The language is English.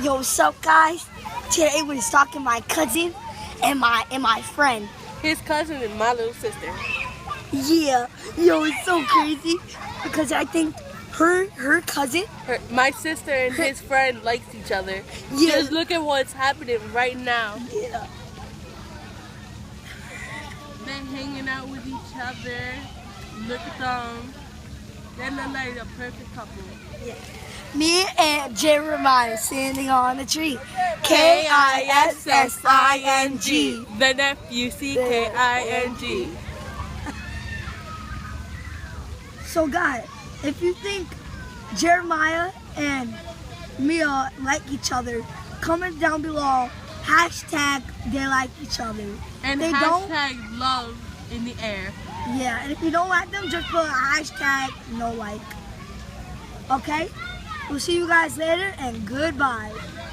Yo, what's up, guys? Today we're stalking my cousin and my friend. His cousin and my little sister. Yeah, yo, it's so crazy because I think her cousin. My sister and his friend likes each other. Yeah. Just look at what's happening right now. Yeah. They're hanging out with each other. Look at them. They look like a perfect couple. Yeah. Me and Jeremiah standing on a tree. K-I-S-S-I-N-G. The nephew, C-K-I-N-G. So, guys, if you think Jeremiah and Mia like each other, comment down below. Hashtag they like each other. And they hashtag love in the air. Yeah, and if you don't like them, just put a hashtag no like. Okay? We'll see you guys later, and goodbye.